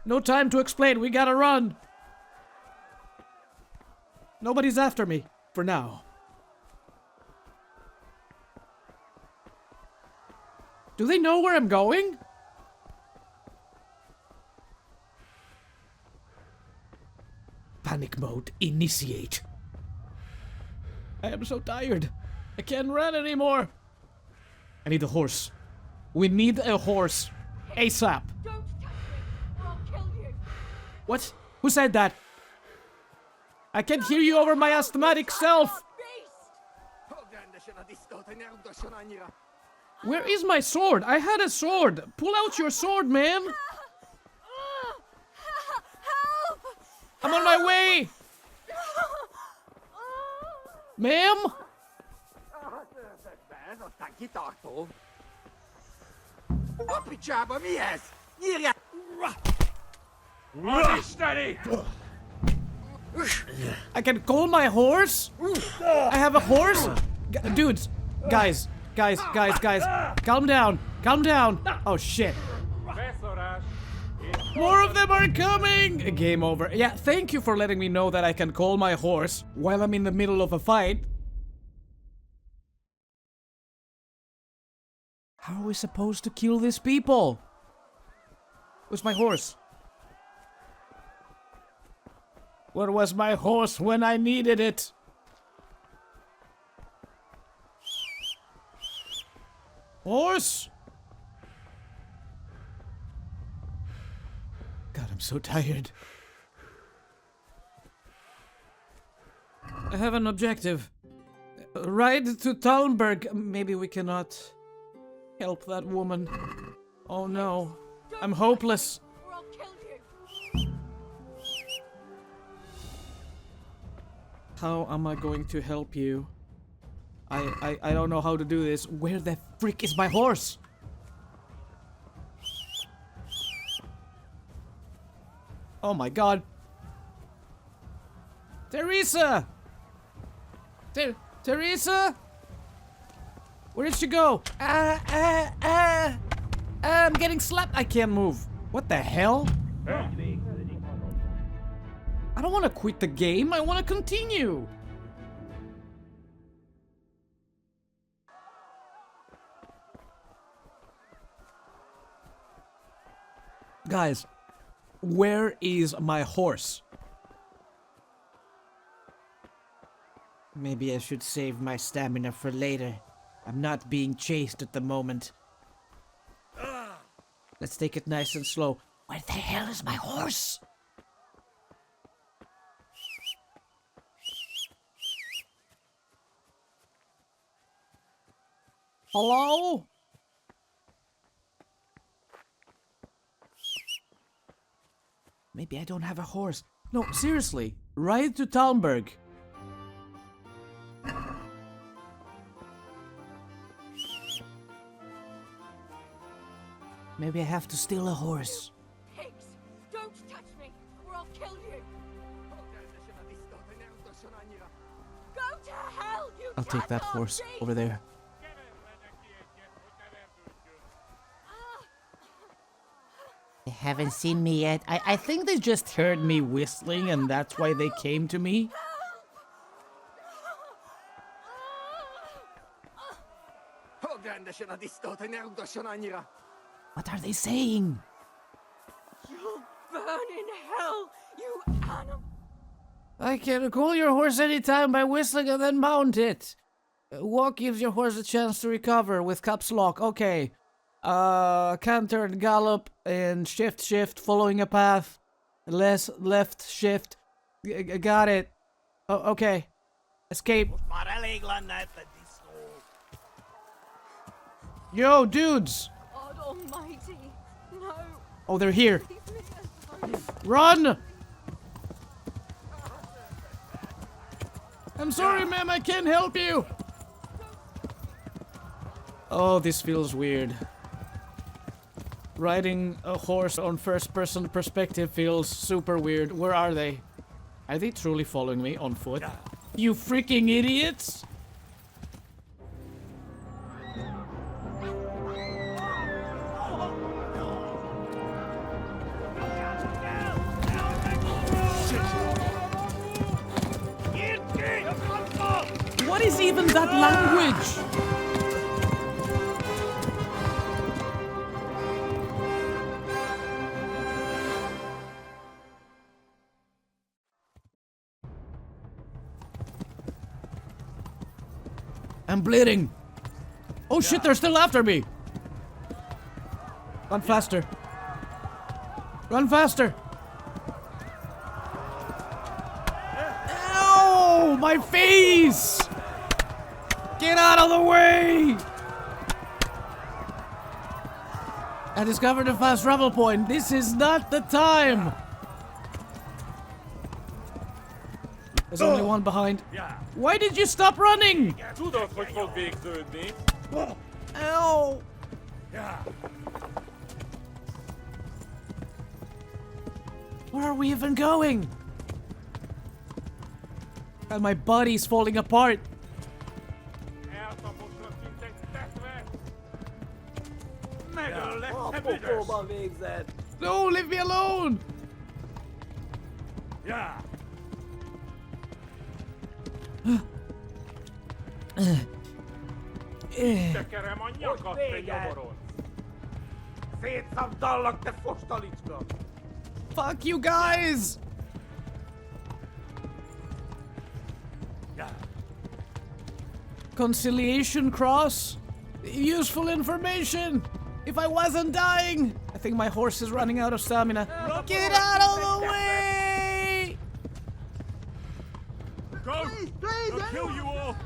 No time to explain, we gotta run! Nobody's after me, for now. Do they know where I'm going? Panic mode, initiate. I am so tired. I can't run anymore. I need a horse. We need a horse. ASAP. Don't touch me, or I'll kill you. What? Who said that? I can't hear you over my asthmatic self. Where is my sword? I had a sword. Pull out your sword, man. Help! I'm on my way. Ma'am? I can call my horse? I have a horse? Dudes, guys, calm down, calm down. Oh shit. More of them are coming! Game over. Yeah, thank you for letting me know that I can call my horse while I'm in the middle of a fight. How are we supposed to kill these people? Where's my horse? Where was my horse when I needed it? Horse! God, I'm so tired. I have an objective. Ride to Talmberg. Maybe we cannot help that woman. Oh no. I'm hopeless. Or I'll kill you. How am I going to help you? I don't know how to do this. Where the frick is my horse? Oh my god. Teresa! Teresa? Where did she go? I'm getting slapped. I can't move. What the hell? I don't want to quit the game. I want to continue. Guys, where is my horse? Maybe I should save my stamina for later. I'm not being chased at the moment. Let's take it nice and slow. Where the hell is my horse? Hello? Maybe I don't have a horse. No, seriously. Ride to Talmberg. Maybe I have to steal a horse. Pigs, don't touch me, or I'll kill you. Go to hell, you I'll take that horse beast. over there. They haven't seen me yet. I think they just heard me whistling and that's why they came to me. What are they saying? You'll burn in hell, you animal. I can call your horse anytime by whistling and then mount it. Walk gives your horse a chance to recover with caps lock. Okay. Canter and gallop and shift following a path. Left shift. Got it. Oh, okay. Escape. Yo, dudes! God almighty, no. Oh, they're here. Leave me alone. Run! I'm sorry, ma'am, I can't help you. Oh, this feels weird. Riding a horse on first-person perspective feels super weird. Where are they? Are they truly following me on foot? You freaking idiots! What is even that language? I'm bleeding. Oh shit, they're still after me. Run faster. Run faster. Ow! My face! Get out of the way! I discovered a fast travel point. This is not the time. There's only one behind. Why did you stop running? Ow! Where are we even going? And my body's falling apart. No, leave me alone! Tekerem a nyakat, te nyomoron! Szétszabdallak, te fostalicska! Fuck you guys! Conciliation cross? Useful information! If I wasn't dying! I think my horse is running out of stamina. Get out of the way! Go! I'll kill you all!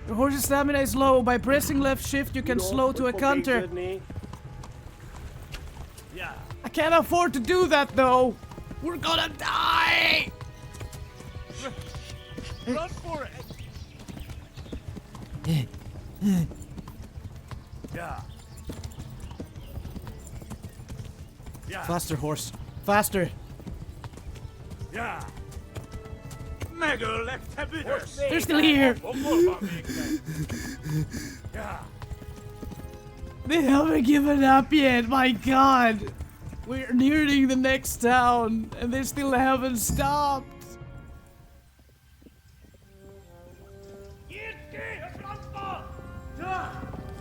Your horse's stamina is low. By pressing left shift, you can slow to a canter. I can't afford to do that, though. We're gonna die! Run for it! Faster, horse. Faster. Megöllek, te büdös! They're still here. They haven't given up yet, my god. We're nearing the next town, and they still haven't stopped.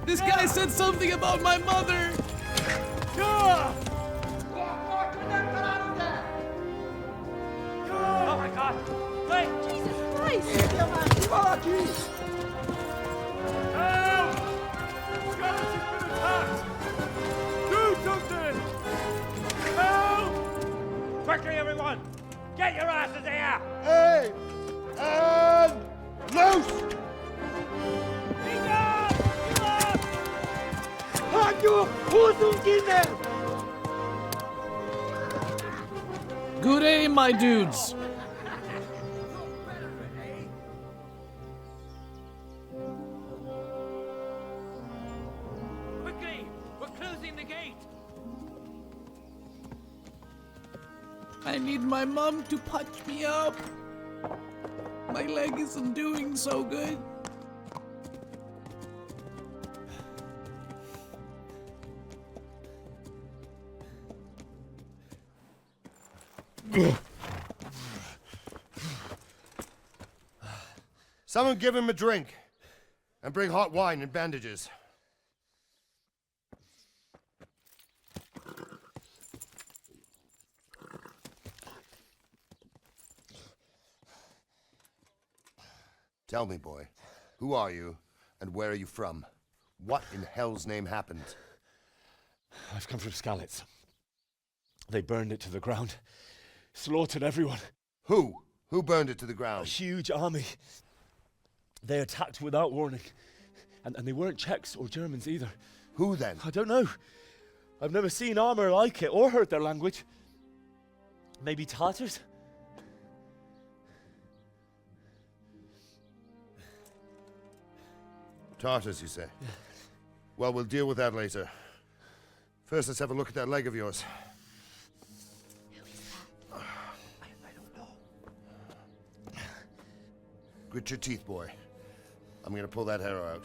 This guy said something about my mother. Oh my god! Wait! Jesus Christ! Help! Scottish has been attacked! Do something! Help! Quickly, everyone! Get your asses here! Hey! And loose! Good aim, my dudes. Quickly! We're closing the gate! I need my mom to patch me up. My leg isn't doing so good. Someone give him a drink. And bring hot wine and bandages. Tell me, boy, who are you and where are you from? What in hell's name happened? I've come from Skalitz. They burned it to the ground. Slaughtered everyone. Who? Who burned it to the A ground? huge army. They attacked without warning. And they weren't Czechs or Germans either. Who then? I don't know. I've never seen armor like it or heard their language. Maybe Tatars? Tartars, you say? Well, we'll deal with that later. First, let's have a look at that leg of yours. I don't know. Grit your teeth, boy. I'm gonna pull that hair out.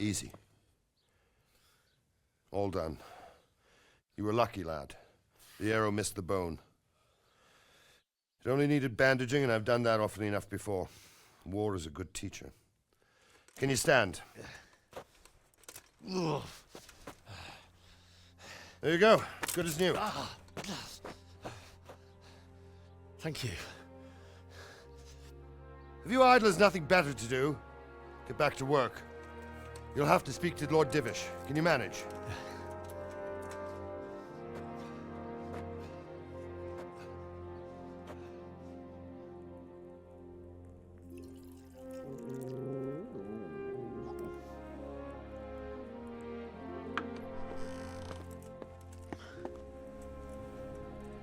Easy. All done. You were lucky, lad. The arrow missed the bone. It only needed bandaging, and I've done that often enough before. War is a good teacher. Can you stand? There you go. Good as new. Thank you. If you idlers nothing better to do, get back to work. You'll have to speak to Lord Divish. Can you manage?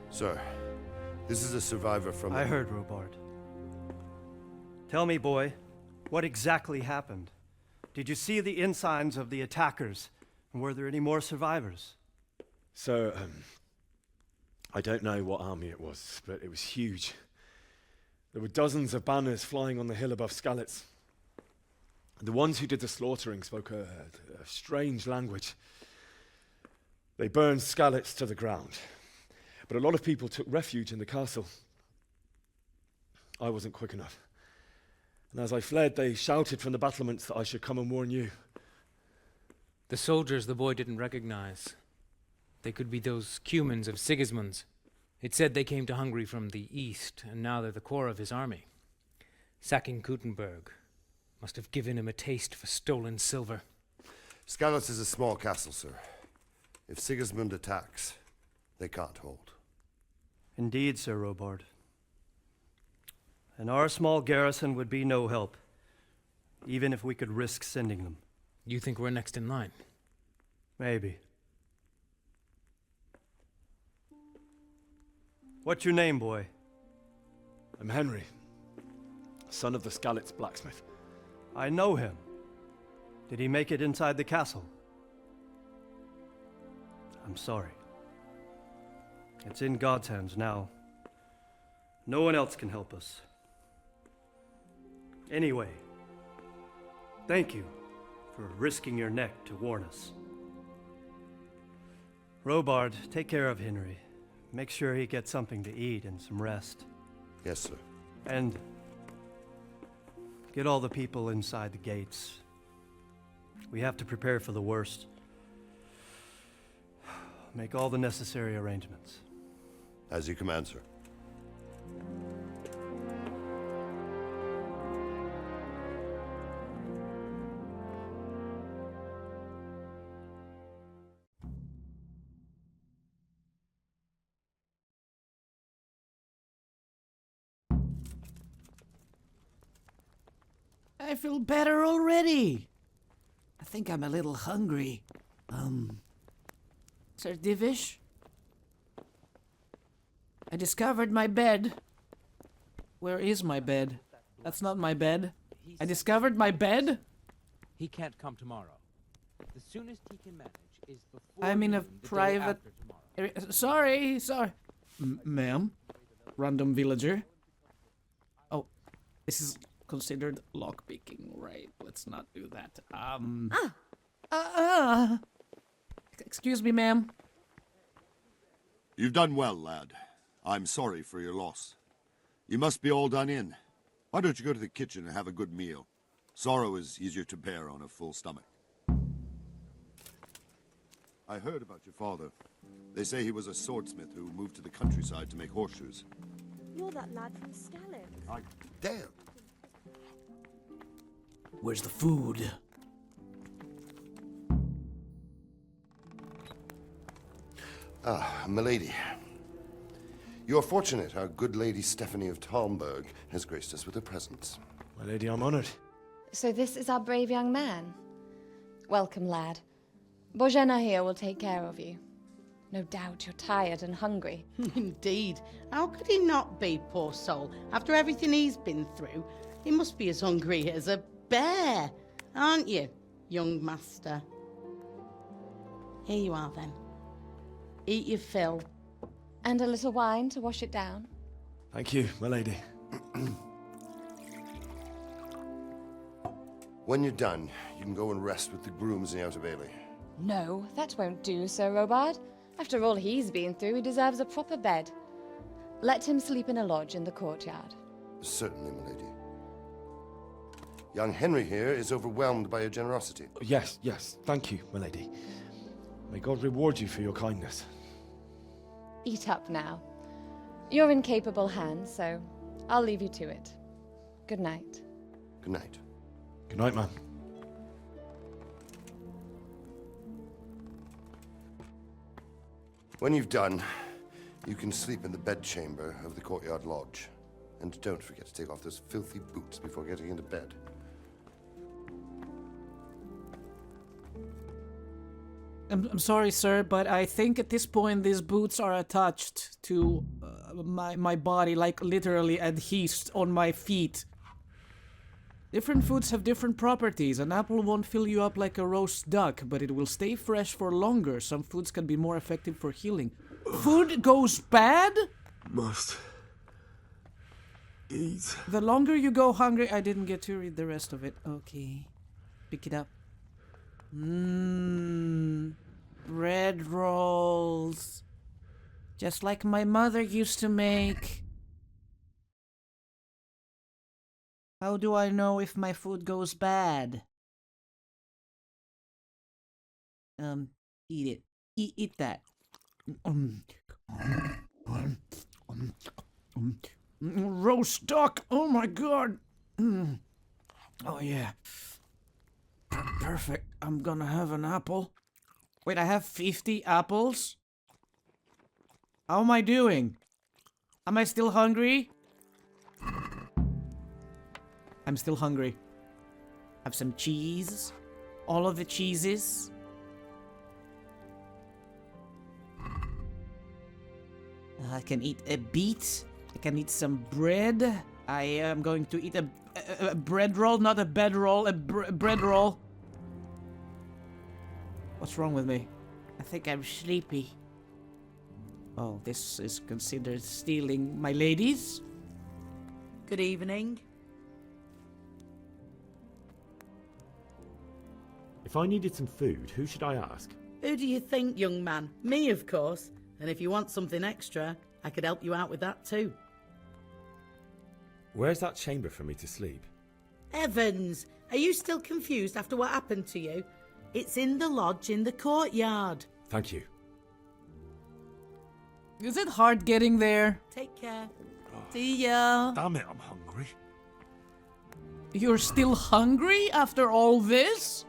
Sir, this is a survivor from... I heard, Robard. Tell me, boy, what exactly happened? Did you see the ensigns of the attackers? And were there any more survivors? So, I don't know what army it was, but it was huge. There were dozens of banners flying on the hill above Skalitz. The ones who did the slaughtering spoke a strange language. They burned Skalitz to the ground. But a lot of people took refuge in the castle. I wasn't quick enough. And as I fled, they shouted from the battlements that I should come and warn you. The soldiers the boy didn't recognize. They could be those Cumans of Sigismund's. It said they came to Hungary from the east, and now they're the core of his army. Sacking Gutenberg must have given him a taste for stolen silver. Skalitz is a small castle, sir. If Sigismund attacks, they can't hold. Indeed, Sir Robard. And our small garrison would be no help, even if we could risk sending them. You think we're next in line? Maybe. What's your name, boy? I'm Henry, son of the Skalitz blacksmith. I know him. Did he make it inside the castle? I'm sorry. It's in God's hands now. No one else can help us. Anyway, thank you for risking your neck to warn us. Robard, take care of Henry. Make sure he gets something to eat and some rest. Yes, sir. And get all the people inside the gates. We have to prepare for the worst. Make all the necessary arrangements. As you command, sir. I feel better already. I think I'm a little hungry. Sir Divish? I discovered my bed. Where is my bed? That's not my bed. I discovered my bed? He can't come tomorrow. The soonest he can manage is before I'm in a noon the day private... after tomorrow. Sorry. Ma'am? Random villager? Oh, this is considered lockpicking, right? Let's not do that. Excuse me, ma'am. You've done well, lad. I'm sorry for your loss. You must be all done in. Why don't you go to the kitchen and have a good meal? Sorrow is easier to bear on a full stomach. I heard about your father. They say he was a swordsmith who moved to the countryside to make horseshoes. You're that lad from Skalitz. Damn. Where's the food? Ah, milady. You're fortunate our good lady Stephanie of Talmberg has graced us with her presence. My lady, I'm honored. So this is our brave young man. Welcome, lad. Bozhena here will take care of you. No doubt you're tired and hungry. Indeed. How could he not be, poor soul? After everything he's been through, he must be as hungry as a bear, aren't you, young master? Here you are, then. Eat your fill. And a little wine to wash it down. Thank you, my lady. When you're done, you can go and rest with the grooms in the Outer Bailey. No, that won't do, Sir Robard. After all he's been through, he deserves a proper bed. Let him sleep in a lodge in the courtyard. Certainly, milady. Young Henry here is overwhelmed by your generosity. Yes, yes. Thank you, my lady. May God reward you for your kindness. Eat up now. You're in capable hands, so I'll leave you to it. Good night. Good night. Good night, man. When you've done, you can sleep in the bedchamber of the courtyard lodge. And don't forget to take off those filthy boots before getting into bed. I'm sorry, sir, but I think at this point these boots are attached to my body, like literally adhesed on my feet. Different foods have different properties. An apple won't fill you up like a roast duck, but it will stay fresh for longer. Some foods can be more effective for healing. Food goes bad? Must eat. The longer you go hungry... I didn't get to read the rest of it. Okay. Pick it up. Bread rolls. Just like my mother used to make. How do I know if my food goes bad? Eat it. Eat that. Roast duck. Oh my god. Oh yeah. Perfect. I'm gonna have an apple. Wait, I have 50 apples? How am I doing? Am I still hungry? I'm still hungry. Have some cheese. All of the cheeses. I can eat a beet. I can eat some bread. I am going to eat a bread roll, not a bed roll, a bread roll. What's wrong with me? I think I'm sleepy. Oh, this is considered stealing my ladies? Good evening. If I needed some food, who should I ask? Who do you think, young man? Me, of course. And if you want something extra, I could help you out with that too. Where's that chamber for me to sleep? Evans, are you still confused after what happened to you? It's in the lodge in the courtyard. Thank you. Is it hard getting there? Take care. See ya. Damn it, I'm hungry. You're still hungry after all this?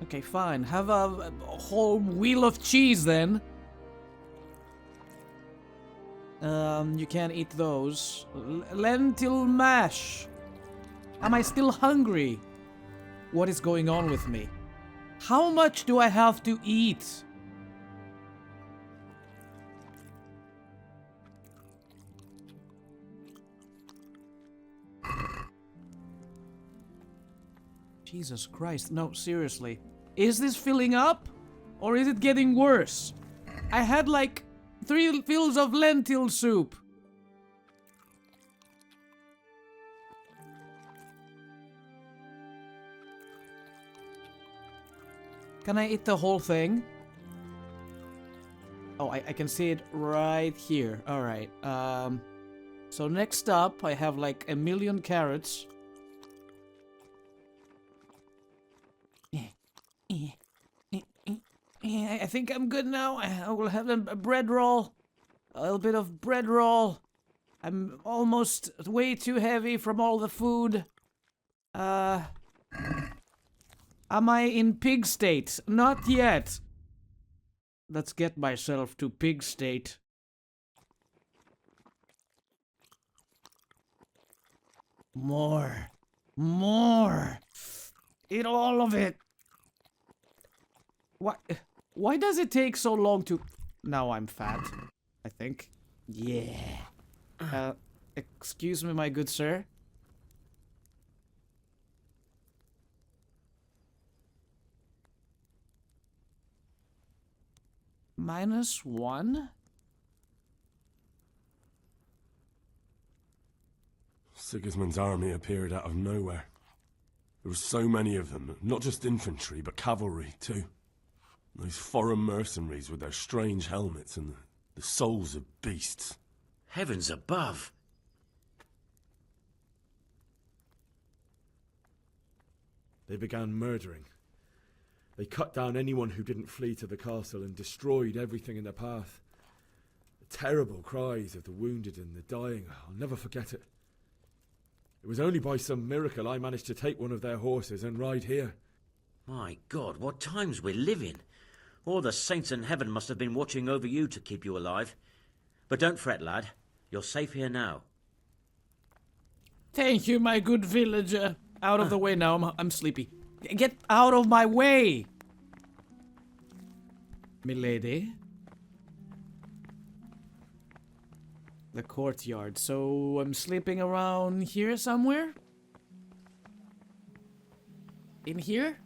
Okay, fine. Have a whole wheel of cheese then. You can't eat those. Lentil mash. Am I still hungry? What is going on with me? How much do I have to eat? Jesus Christ, no, seriously. Is this filling up? Or is it getting worse? I had like 3 fills of lentil soup. Can I eat the whole thing? Oh, I can see it right here. Alright, so next up, I have like 1,000,000 carrots. I think I'm good now. I will have a bread roll. A little bit of bread roll. I'm almost way too heavy from all the food. Am I in pig state? Not yet. Let's get myself to pig state. More. More. Eat all of it. Why does it take so long to... Now I'm fat, I think. Yeah. Excuse me, my good sir. -1? Sigismund's army appeared out of nowhere. There were so many of them, not just infantry, but cavalry, too. Those foreign mercenaries with their strange helmets and the souls of beasts. Heavens above! They began murdering. They cut down anyone who didn't flee to the castle and destroyed everything in their path. The terrible cries of the wounded and the dying, I'll never forget it. It was only by some miracle I managed to take one of their horses and ride here. My God, what times we live in. All the saints in heaven must have been watching over you to keep you alive. But don't fret, lad. You're safe here now. Thank you, my good villager. Out of the way now, I'm sleepy. Get out of my way! Milady. The courtyard. So I'm sleeping around here somewhere? In here?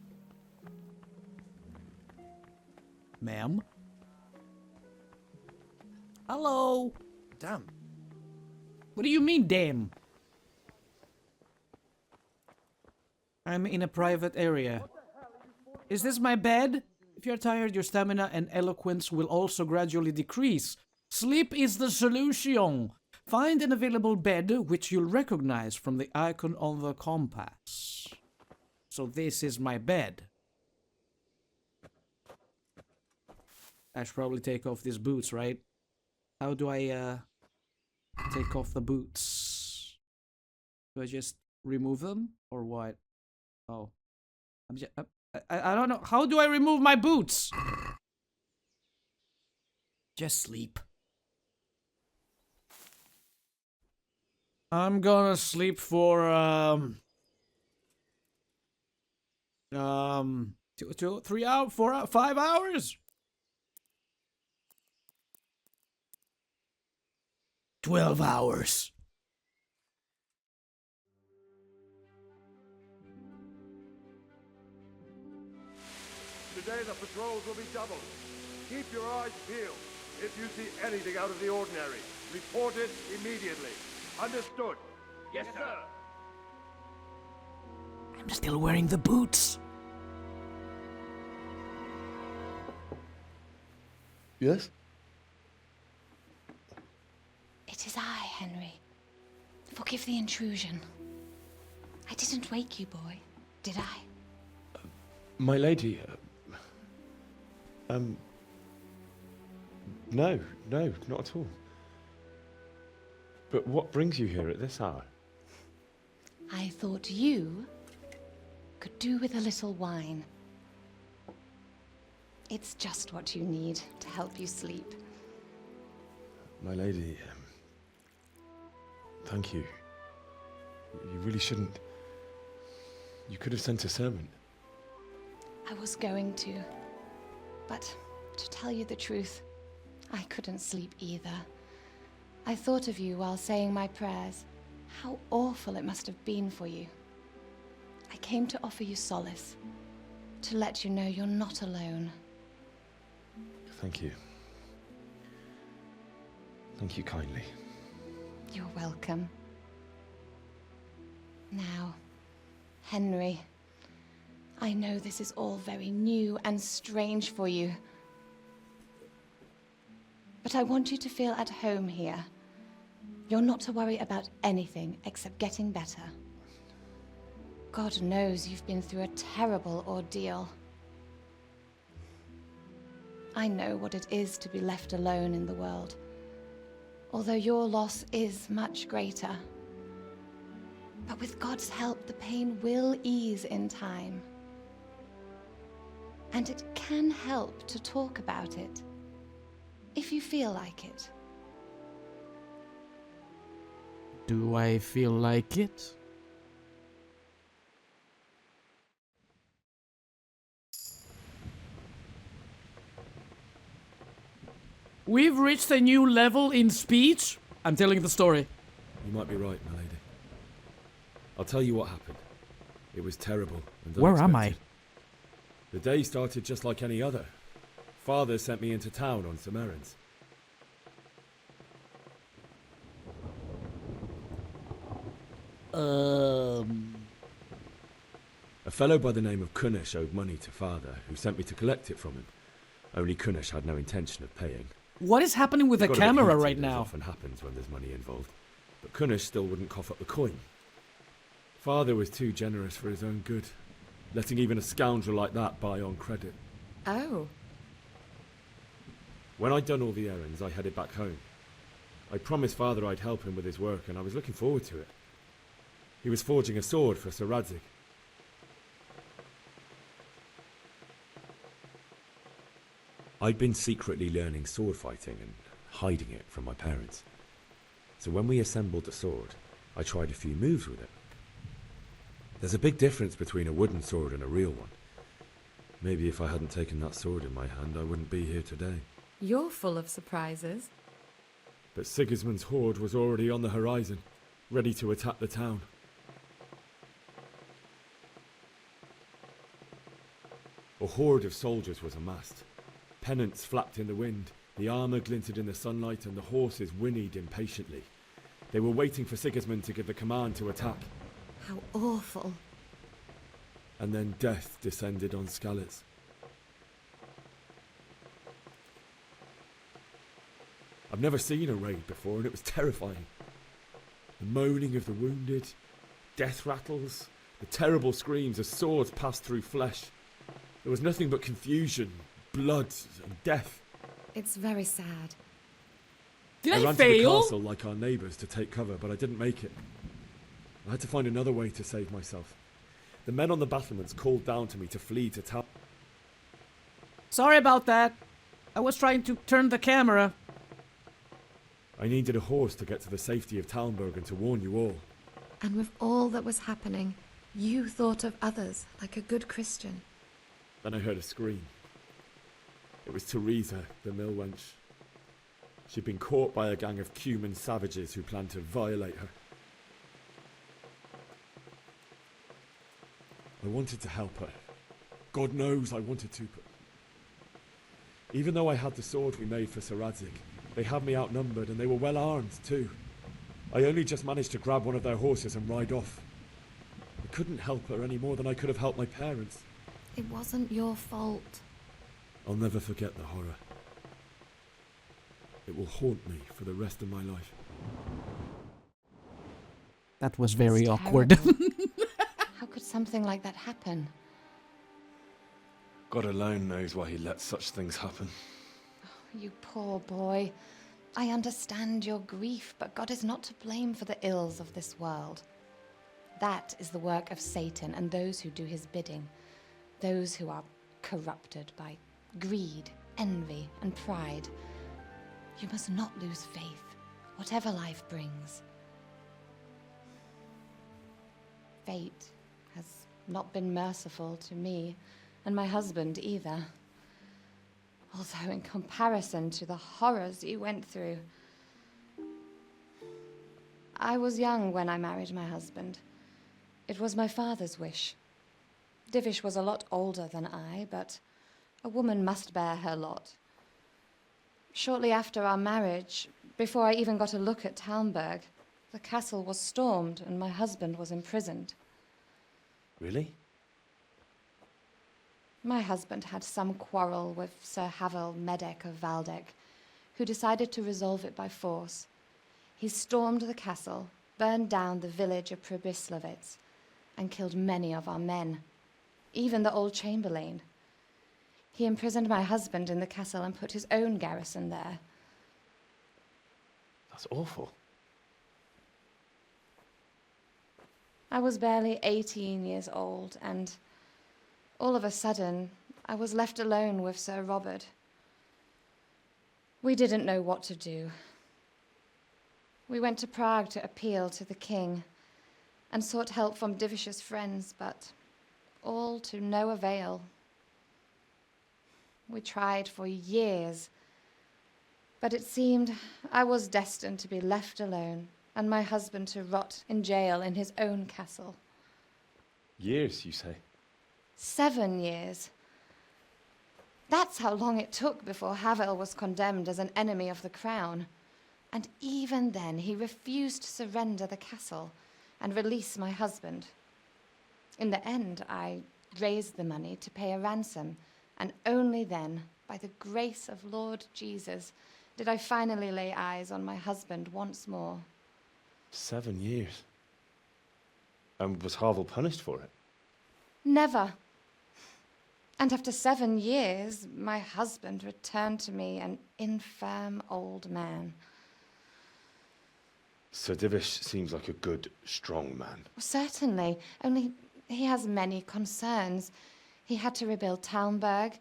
Ma'am? Hello? Damn. What do you mean, damn? I'm in a private area. Is this my bed? If you're tired, your stamina and eloquence will also gradually decrease. Sleep is the solution. Find an available bed which you'll recognize from the icon on the compass. So this is my bed. I should probably take off these boots, right? How do I take off the boots? Do I just remove them or what? Oh, I don't know. How do I remove my boots? Just sleep. I'm gonna sleep for 2, 3 hours, 4 hours, 5 hours. 12 hours. Today the patrols will be doubled. Keep your eyes peeled. If you see anything out of the ordinary, report it immediately. Understood? Yes, sir. I'm still wearing the boots. Yes? It is I, Henry. Forgive the intrusion. I didn't wake you, boy, did I? My lady, no, not at all. But what brings you here at this hour? I thought you could do with a little wine. It's just what you need to help you sleep. My lady, thank you. You really shouldn't. You could have sent a servant. I was going to. But to tell you the truth, I couldn't sleep either. I thought of you while saying my prayers. How awful it must have been for you. I came to offer you solace, to let you know you're not alone. Thank you. Thank you kindly. You're welcome. Now, Henry, I know this is all very new and strange for you. But I want you to feel at home here. You're not to worry about anything except getting better. God knows you've been through a terrible ordeal. I know what it is to be left alone in the world, although your loss is much greater. But with God's help, the pain will ease in time. And it can help to talk about it, if you feel like it. Do I feel like it? We've reached a new level in speech. I'm telling the story. You might be right, my lady. I'll tell you what happened. It was terrible and Where am I? unexpected. The day started just like any other. Father sent me into town on some errands. A fellow by the name of Kunnish owed money to father, who sent me to collect it from him. Only Kunnish had no intention of paying. What is happening with the He got a bit camera heated, right as now? often happens when there's money involved. But Kunnish still wouldn't cough up the coin. Father was too generous for his own good, letting even a scoundrel like that buy on credit. Oh. When I'd done all the errands, I headed back home. I promised father I'd help him with his work, and I was looking forward to it. He was forging a sword for Sir Radzig. I'd been secretly learning sword fighting and hiding it from my parents. So when we assembled the sword, I tried a few moves with it. There's a big difference between a wooden sword and a real one. Maybe if I hadn't taken that sword in my hand, I wouldn't be here today. You're full of surprises. But Sigismund's horde was already on the horizon, ready to attack the town. A horde of soldiers was amassed. Pennants flapped in the wind, the armour glinted in the sunlight, and the horses whinnied impatiently. They were waiting for Sigismund to give the command to attack. How awful. And then death descended on Skalitz. I've never seen a raid before, and it was terrifying. The moaning of the wounded, death rattles, the terrible screams as swords passed through flesh. There was nothing but confusion, blood, and death. It's very sad. Did I I ran to the fail? castle like our neighbours to take cover, but I didn't make it. I had to find another way to save myself. The men on the battlements called down to me to flee to Talmberg. Sorry about that. I was trying to turn the camera. I needed a horse to get to the safety of Talmberg and to warn you all. And with all that was happening, you thought of others like a good Christian. Then I heard a scream. It was Teresa, the mill wench. She'd been caught by a gang of Cuman savages who planned to violate her. I wanted to help her. God knows I wanted to, but... Even though I had the sword we made for Sir Radzig, they had me outnumbered and they were well armed too. I only just managed to grab one of their horses and ride off. I couldn't help her any more than I could have helped my parents. It wasn't your fault. I'll never forget the horror. It will haunt me for the rest of my life. That was very It's awkward. terrible. How could something like that happen? God alone knows why he lets such things happen. You poor boy. I understand your grief, but God is not to blame for the ills of this world. That is the work of Satan and those who do his bidding. Those who are corrupted by greed, envy, and pride. You must not lose faith, whatever life brings. Fate has not been merciful to me, and my husband either. Although in comparison to the horrors you went through. I was young when I married my husband. It was my father's wish. Divish was a lot older than I, but a woman must bear her lot. Shortly after our marriage, before I even got a look at Talmberg, the castle was stormed and my husband was imprisoned. Really? My husband had some quarrel with Sir Havel Medek of Valdek, who decided to resolve it by force. He stormed the castle, burned down the village of Pribyslavitz, and killed many of our men, even the old chamberlain. He imprisoned my husband in the castle and put his own garrison there. That's awful. I was barely 18 years old, and all of a sudden, I was left alone with Sir Robert. We didn't know what to do. We went to Prague to appeal to the king and sought help from Divish's friends, but all to no avail. We tried for years, but it seemed I was destined to be left alone and my husband to rot in jail in his own castle. Years, you say? 7 years. That's how long it took before Havel was condemned as an enemy of the crown. And even then he refused to surrender the castle and release my husband. In the end, I raised the money to pay a ransom, and only then, by the grace of Lord Jesus, did I finally lay eyes on my husband once more. 7 years. And was Harville punished for it? Never. And after 7 years, my husband returned to me an infirm old man. Sir Divish seems like a good, strong man. Certainly, only he has many concerns. He had to rebuild Talmberg.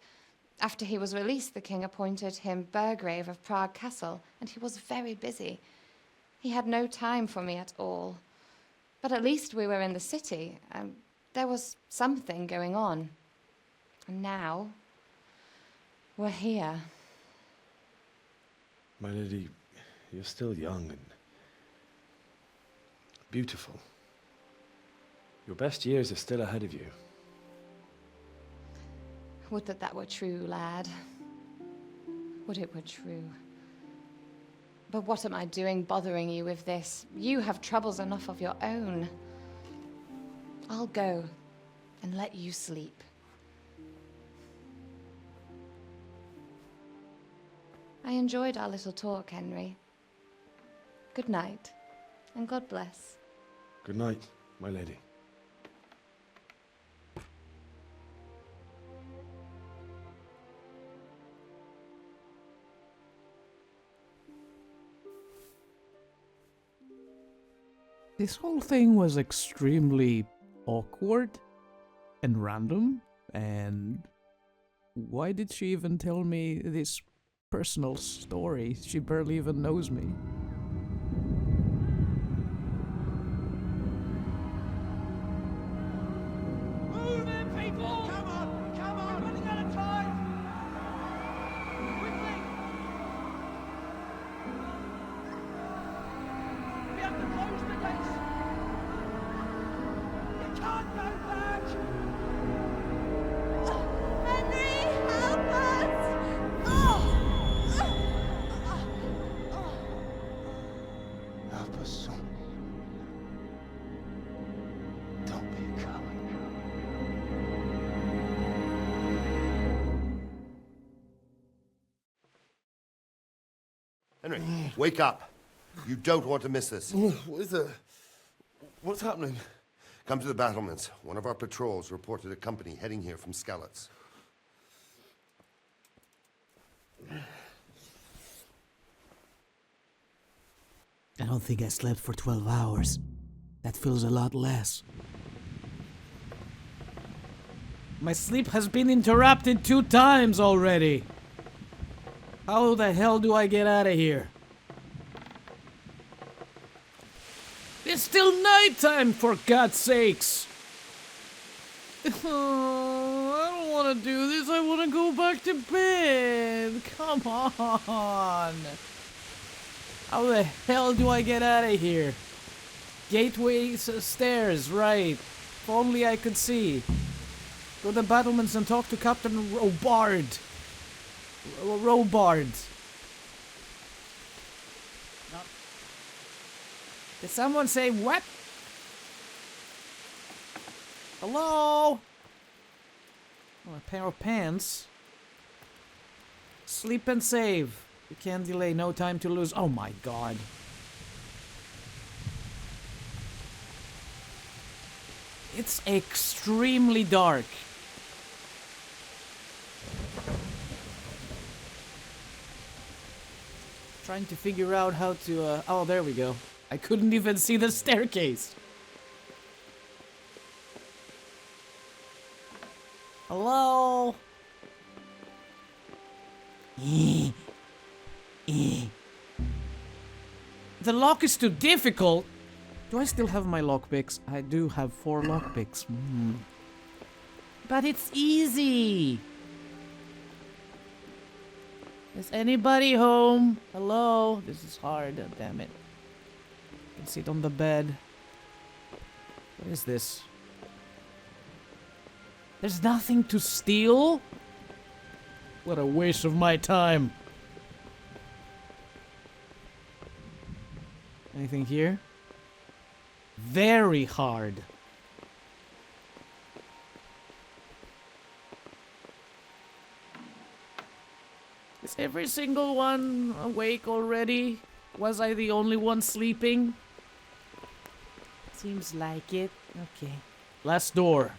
After he was released, the king appointed him Burgrave of Prague Castle, and he was very busy. He had no time for me at all. But at least we were in the city, and there was something going on. And now, we're here. My lady, you're still young and beautiful. Your best years are still ahead of you. Would that that were true, lad. Would it were true. But what am I doing bothering you with this? You have troubles enough of your own. I'll go and let you sleep. I enjoyed our little talk, Henry. Good night, and God bless. Good night, my lady. This whole thing was extremely awkward and random, and why did she even tell me this personal story? She barely even knows me. Move in, people! Come on! Come on! We're running out of time! Quickly! We have to close the gates! You can't go back! Henry, help us! Help us soon. Don't be a coward. Henry, wake up. You don't want to miss this. What is it? What's happening? Come to the battlements. One of our patrols reported a company heading here from Skalitz. I don't think I slept for 12 hours. That feels a lot less. My sleep has been interrupted 2 times already. How the hell do I get out of here? It's still nighttime, for God's sakes! Oh, I don't want to do this. I want to go back to bed. Come on. How the hell do I get out of here? Gateway stairs, right. If only I could see. Go to the battlements and talk to Captain Robard. Robard. No. Did someone say what? Hello? Oh, a pair of pants. Sleep and save. You can't delay, no time to lose. Oh my god. It's extremely dark. Trying to figure out how to, oh, there we go. I couldn't even see the staircase. Hello? The lock is too difficult. Do I still have my lockpicks? I do have 4 lockpicks. But it's easy. Is anybody home? Hello? This is hard. Oh, damn it. I can sit on the bed. What is this? There's nothing to steal? What a waste of my time. Anything here? Very hard. every single one awake already? Was I the only one sleeping? Seems like it. Okay. Last door.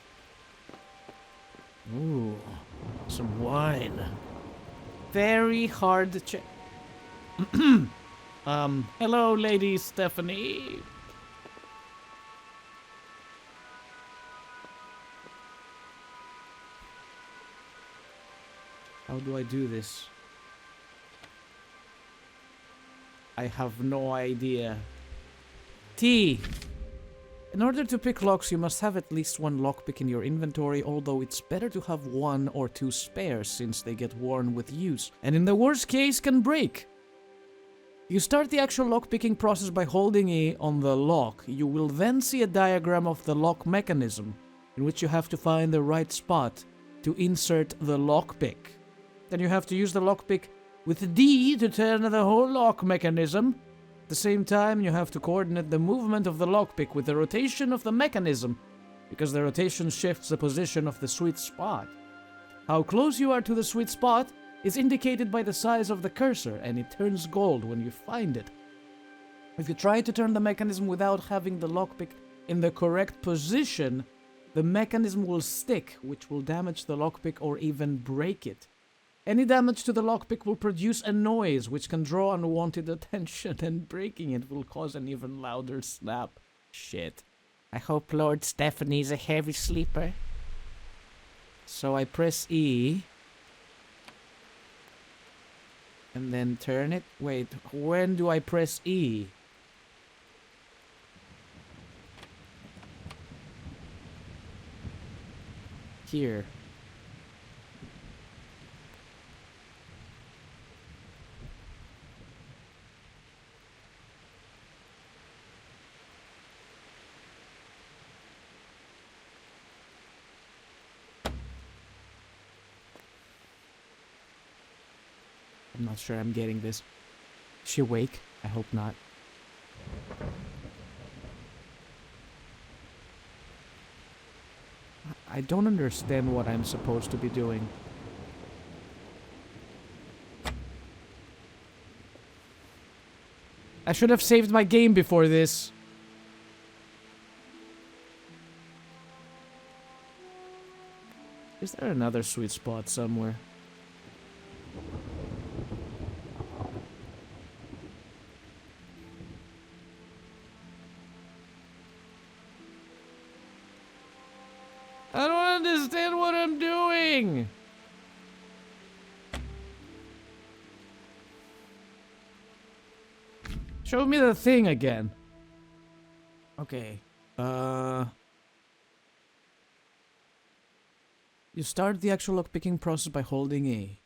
Ooh, some wine. Very hard to check. Hello, Lady Stephanie. How do I do this? I have no idea. T. In order to pick locks, you must have at least one lockpick in your inventory, although it's better to have 1 or 2 spares since they get worn with use, and in the worst case can break. You start the actual lockpicking process by holding E on the lock. You will then see a diagram of the lock mechanism, in which you have to find the right spot to insert the lockpick. Then you have to use the lockpick with D to turn the whole lock mechanism. At the same time, you have to coordinate the movement of the lockpick with the rotation of the mechanism, because the rotation shifts the position of the sweet spot. How close you are to the sweet spot is indicated by the size of the cursor, and it turns gold when you find it. If you try to turn the mechanism without having the lockpick in the correct position, the mechanism will stick, which will damage the lockpick or even break it. Any damage to the lockpick will produce a noise which can draw unwanted attention, and breaking it will cause an even louder snap. Shit. I hope Lord Stephanie's a heavy sleeper. So I press E. And then turn it. Wait, when do I press E? Here. I'm not sure I'm getting this. Is she awake? I hope not. I don't understand what I'm supposed to be doing. I should have saved my game before this. Is there another sweet spot somewhere? I don't understand what I'm doing. Show me the thing again. Okay. You start the actual lockpicking process by holding A.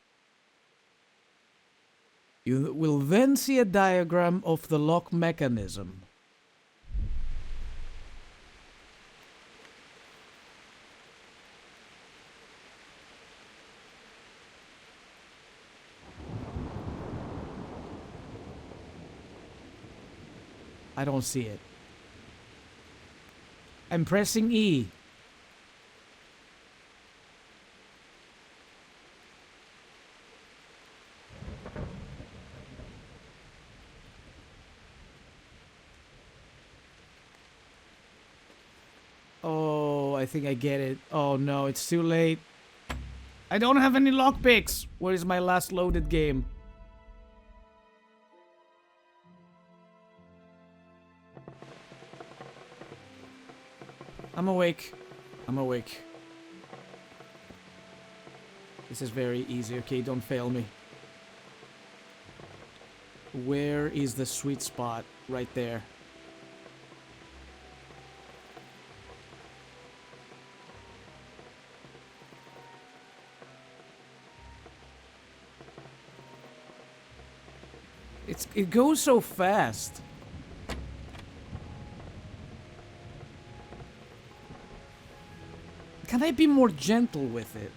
You will then see a diagram of the lock mechanism. I don't see it. I'm pressing E. Oh, I think I get it. Oh no, it's too late. I don't have any lockpicks. Where is my last loaded game? I'm awake. I'm awake. This is very easy. Okay, don't fail me. Where is the sweet spot? Right there. It goes so fast. Can I be more gentle with it?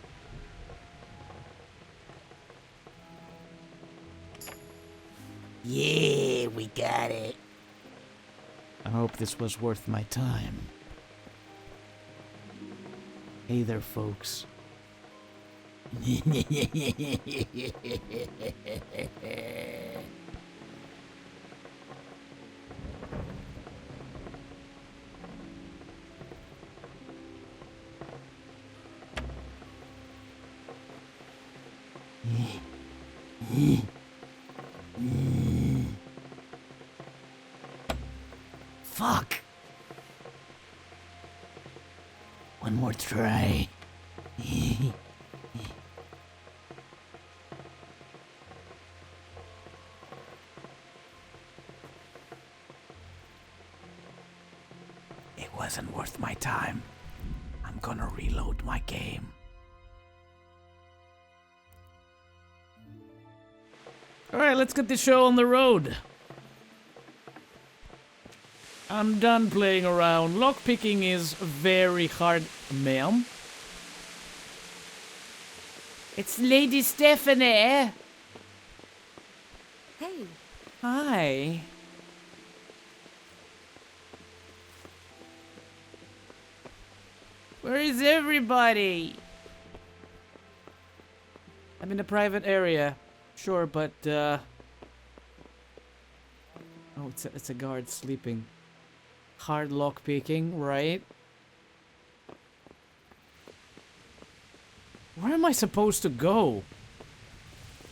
Yeah, we got it. I hope this was worth my time. Hey there, folks. Fuck. One more try. It wasn't worth my time. I'm gonna reload my game. Alright, let's get the show on the road. I'm done playing around. Lockpicking is very hard, ma'am. It's Lady Stephanie. Hey. Hi. Where is everybody? I'm in a private area. Sure, but, oh, it's a guard sleeping. Hard lock picking, right? Where am I supposed to go?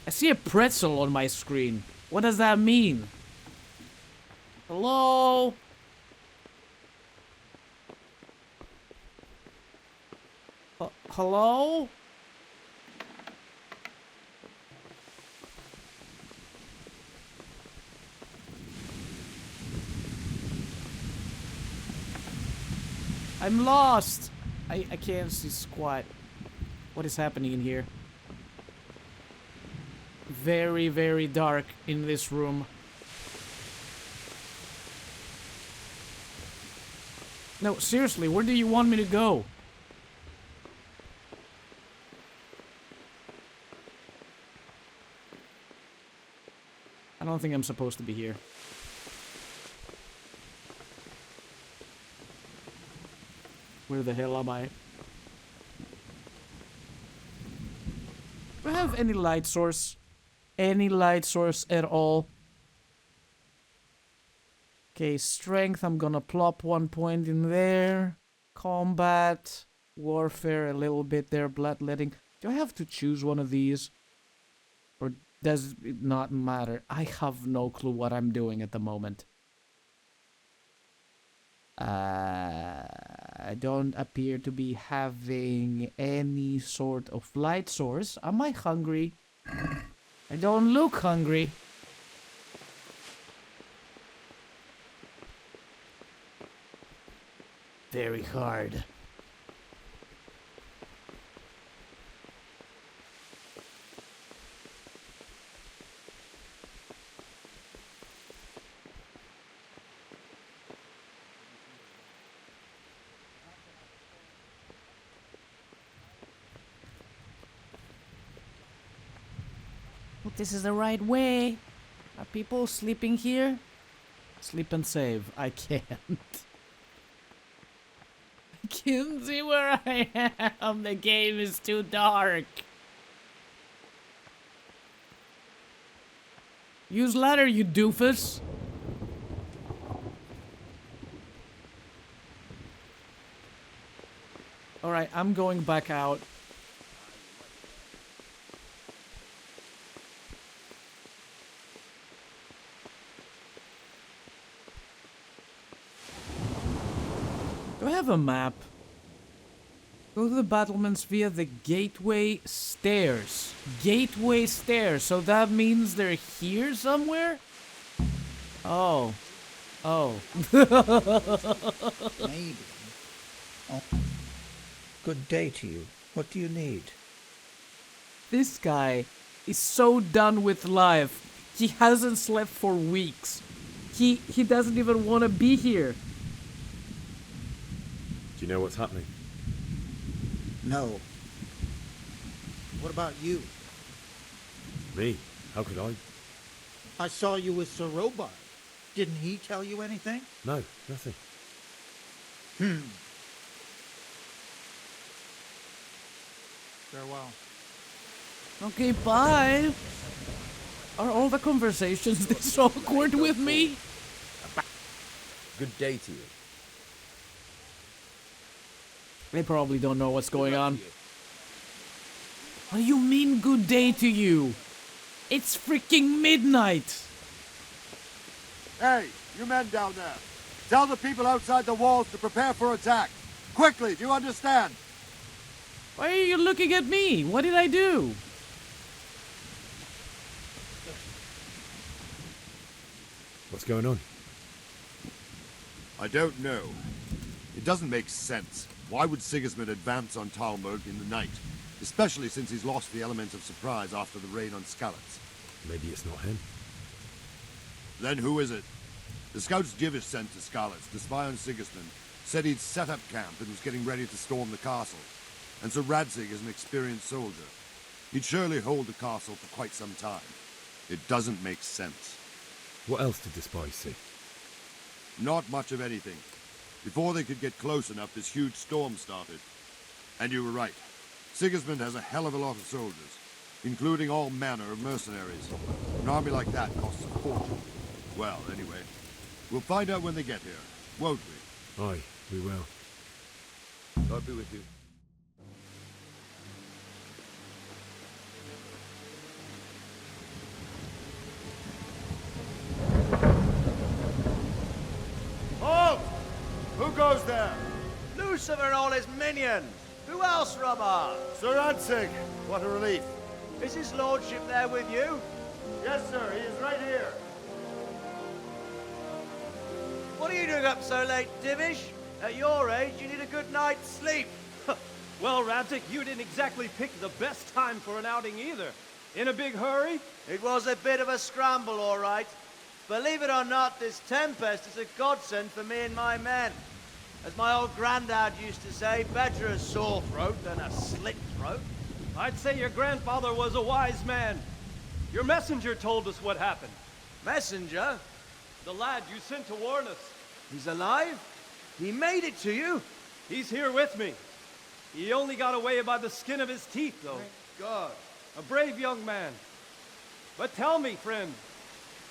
I see a pretzel on my screen. What does that mean? Hello? Hello? I'm lost. I can't see squat. What is happening in here? Very, very dark in this room. No, seriously, where do you want me to go? I don't think I'm supposed to be here. Where the hell am I? Do I have any light source? Any light source at all? Okay, strength, I'm gonna plop 1 point in there. Combat, warfare, a little bit there, bloodletting. Do I have to choose one of these? Or does it not matter? I have no clue what I'm doing at the moment. I don't appear to be having any sort of light source. Am I hungry? I don't look hungry. Very hard. This is the right way. Are people sleeping here? Sleep and save. I can't. I can't see where I am. The game is too dark. Use ladder, you doofus. Alright, I'm going back out. Do I have a map? Go to the battlements via the gateway stairs. Gateway stairs. So that means they're here somewhere? Oh. Oh. Maybe. Oh. Good day to you. What do you need? This guy is so done with life. He hasn't slept for weeks. He doesn't even want to be here. Do you know what's happening? No. What about you? Me? How could I? I saw you with Sir Robard. Didn't he tell you anything? No, nothing. Farewell. Okay, bye. Are all the conversations this awkward with me? Good day to you. They probably don't know what's going on. What do you mean good day to you? It's freaking midnight! Hey, you men down there. Tell the people outside the walls to prepare for attack. Quickly, do you understand? Why are you looking at me? What did I do? What's going on? I don't know. It doesn't make sense. Why would Sigismund advance on Talmberg in the night? Especially since he's lost the element of surprise after the raid on Skalitz. Maybe it's not him. Then who is it? The scouts Divish sent to Skalitz to spy on Sigismund said he'd set up camp and was getting ready to storm the castle. And so Radzig is an experienced soldier. He'd surely hold the castle for quite some time. It doesn't make sense. What else did the spies see? Not much of anything. Before they could get close enough, this huge storm started. And you were right. Sigismund has a hell of a lot of soldiers, including all manner of mercenaries. An army like that costs a fortune. Well, anyway, we'll find out when they get here, won't we? Aye, we will. God be with you. Halt! Who goes there? Lucifer and all his minions. Who else, Robert? Sir Radzig. What a relief. Is his lordship there with you? Yes, sir. He is right here. What are you doing up so late, Divish? At your age, you need a good night's sleep. Well, Radzig, you didn't exactly pick the best time for an outing either. In a big hurry? It was a bit of a scramble, all right. Believe it or not, this tempest is a godsend for me and my men. As my old granddad used to say, better a sore throat than a slit throat. I'd say your grandfather was a wise man. Your messenger told us what happened. Messenger? The lad you sent to warn us. He's alive? He made it to you? He's here with me. He only got away by the skin of his teeth, though. Thank God. A brave young man. But tell me, friend,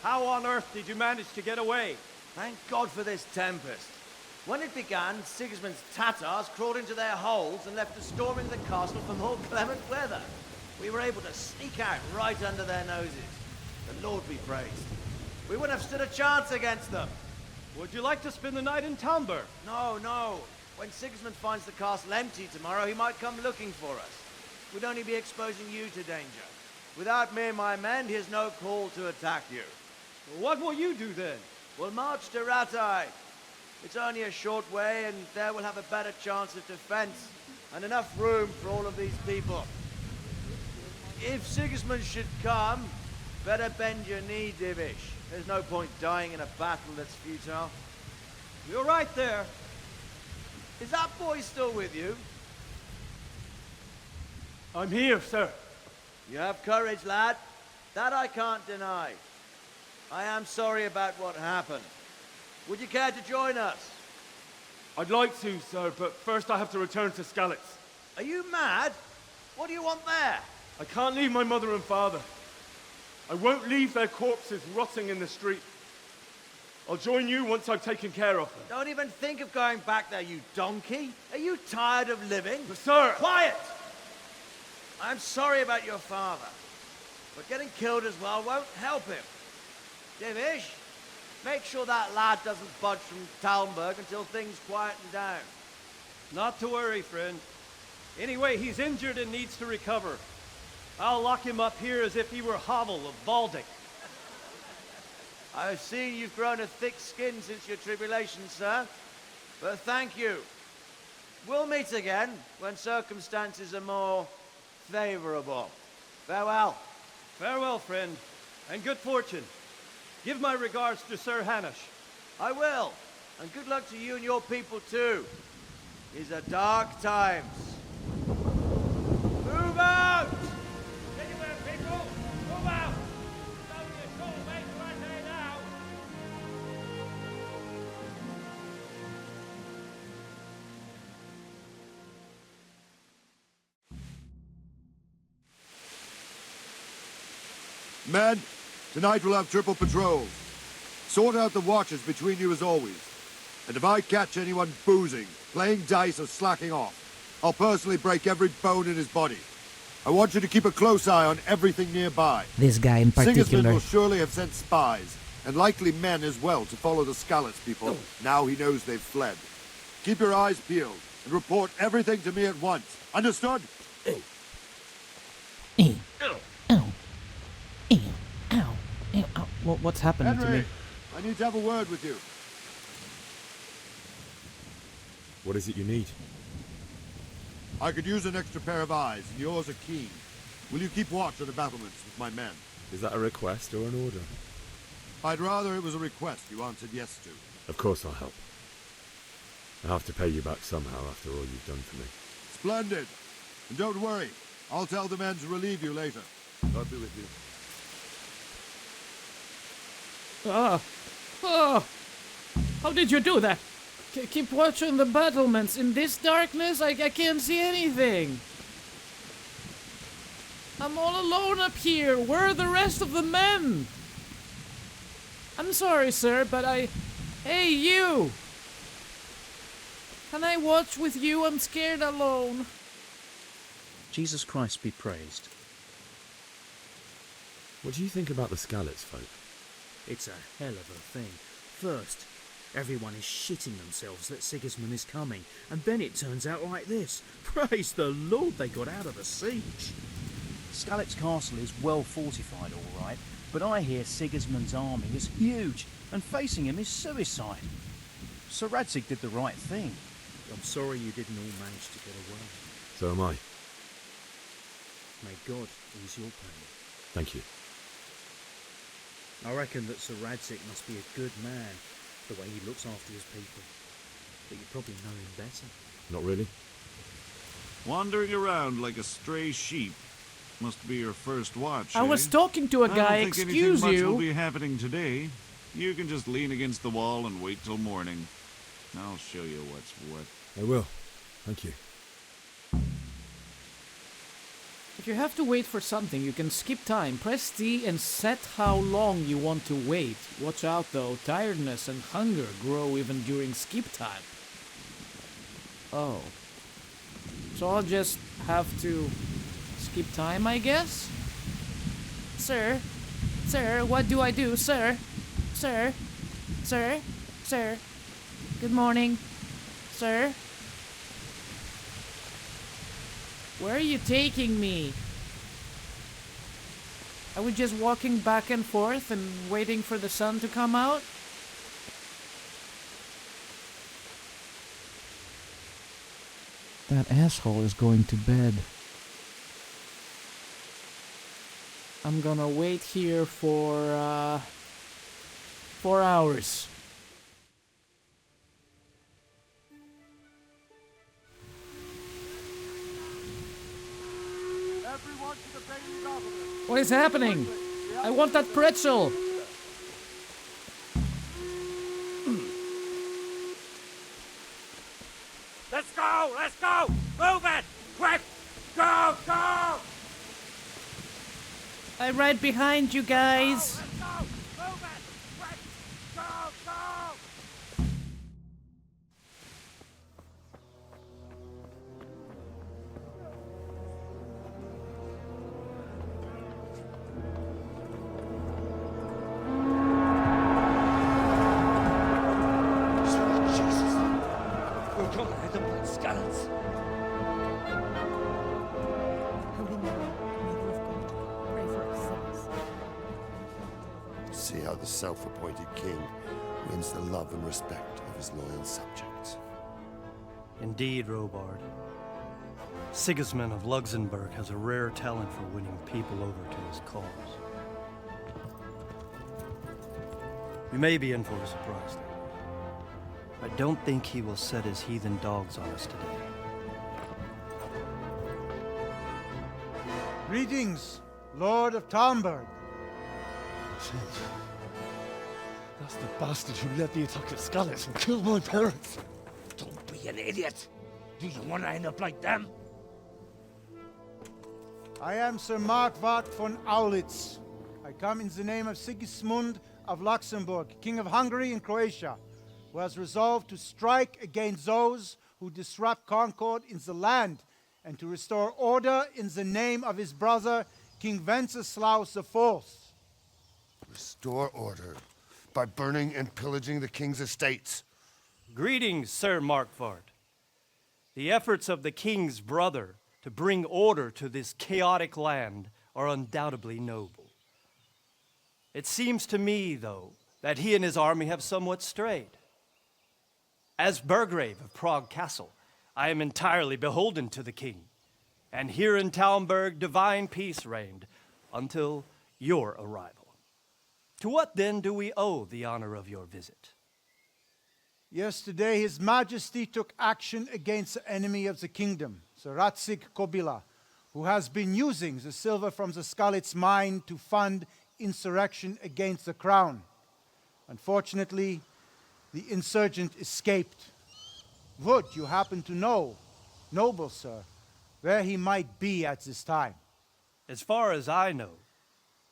how on earth did you manage to get away? Thank God for this tempest. When it began, Sigismund's Tatars crawled into their holes and left us storming the castle for more clement weather. We were able to sneak out right under their noses. The Lord be praised. We wouldn't have stood a chance against them. Would you like to spend the night in Talmberg? No, no. When Sigismund finds the castle empty tomorrow, he might come looking for us. We'd only be exposing you to danger. Without me and my men, he has no call to attack you. What will you do then? We'll march to Ratai. It's only a short way, and there we'll have a better chance of defense and enough room for all of these people. If Sigismund should come, better bend your knee, Divish. There's no point dying in a battle that's futile. You're right there. Is that boy still with you? I'm here, sir. You have courage, lad. That I can't deny. I am sorry about what happened. Would you care to join us? I'd like to, sir, but first I have to return to Skalitz. Are you mad? What do you want there? I can't leave my mother and father. I won't leave their corpses rotting in the street. I'll join you once I've taken care of them. Don't even think of going back there, you donkey. Are you tired of living? But sir! Quiet! I'm sorry about your father, but getting killed as well won't help him. Divish, make sure that lad doesn't budge from Talmberg until things quieten down. Not to worry, friend. Anyway, he's injured and needs to recover. I'll lock him up here as if he were Havel of Baldic. I've seen you've grown a thick skin since your tribulation, sir. But thank you. We'll meet again when circumstances are more favorable. Farewell. Farewell, friend, and good fortune. Give my regards to Sir Hanush. I will. And good luck to you and your people, too. These are dark times. Move out! Anywhere, people! Move out! It's only a short way to Ratai now! Men, tonight we'll have triple patrols. Sort out the watches between you as always. And if I catch anyone boozing, playing dice or slacking off, I'll personally break every bone in his body. I want you to keep a close eye on everything nearby. This guy in Sigismund particular. will surely have sent spies, and likely men as well, to follow the Skalitz people, now he knows they've fled. Keep your eyes peeled, and report everything to me at once. Understood? What's happening to me? Henry, I need to have a word with you. What is it you need? I could use an extra pair of eyes, and yours are keen. Will you keep watch on the battlements with my men? Is that a request or an order? I'd rather it was a request you answered yes to. Of course I'll help. I have to pay you back somehow after all you've done for me. Splendid. And don't worry, I'll tell the men to relieve you later. God be with you. How did you do that? Keep watching the battlements. In this darkness, I can't see anything. I'm all alone up here. Where are the rest of the men? I'm sorry, sir, but Hey, you! Can I watch with you? I'm scared alone. Jesus Christ be praised. What do you think about the Skalitz folk? It's a hell of a thing. First, everyone is shitting themselves that Sigismund is coming, and then it turns out like this. Praise the Lord they got out of the siege. Skalitz Castle is well fortified, all right, but I hear Sigismund's army is huge, and facing him is suicide. Sir Radzig did the right thing. I'm sorry you didn't all manage to get away. So am I. May God ease your pain. Thank you. I reckon that Sir Radzig must be a good man, the way he looks after his people. But you probably know him better. Not really. Wandering around like a stray sheep must be your first watch. I was talking to a guy, I don't think excuse anything you. much will be happening today. You can just lean against the wall and wait till morning. I'll show you what's what. I will. Thank you. If you have to wait for something, you can skip time. Press T and set how long you want to wait. Watch out though, tiredness and hunger grow even during skip time. Oh. So I'll just have to skip time, I guess? Sir? Sir, what do I do, sir? Sir? Sir? Sir? Good morning. Sir? Where are you taking me? Are we just walking back and forth and waiting for the sun to come out? That asshole is going to bed. I'm gonna wait here for 4 hours. What is happening? I want that pretzel. Let's go! Let's go! Move it! Quick! Go! Go! I'm right behind you guys. Let's go! Move it! Quick! Go! Go! We'll come ahead of the Skalitz. Holy Mary, Mother of God, pray for us sinners. See how the self-appointed king wins the love and respect of his loyal subjects. Indeed, Robard. Sigismund of Luxembourg has a rare talent for winning people over to his cause. We may be in for a surprise, though. I don't think he will set his heathen dogs on us today. Greetings, Lord of Talmberg. That's the bastard who led the attack at Skalitz and killed my parents. Don't be an idiot! Do you want to end up like them? I am Sir Markwart von Aulitz, I come in the name of Sigismund of Luxembourg, King of Hungary and Croatia, who has resolved to strike against those who disrupt concord in the land and to restore order in the name of his brother, King Wenceslaus IV. Restore order by burning and pillaging the king's estates. Greetings, Sir Markvart. The efforts of the king's brother to bring order to this chaotic land are undoubtedly noble. It seems to me, though, that he and his army have somewhat strayed. As Burgrave of Prague Castle, I am entirely beholden to the king, and here in Talmberg divine peace reigned until your arrival. To what then do we owe the honor of your visit? Yesterday, His Majesty took action against the enemy of the kingdom, Sir Radzig Kobyla, who has been using the silver from the Skalitz mine to fund insurrection against the crown. Unfortunately, the insurgent escaped. Would you happen to know, noble sir, where he might be at this time? As far as I know,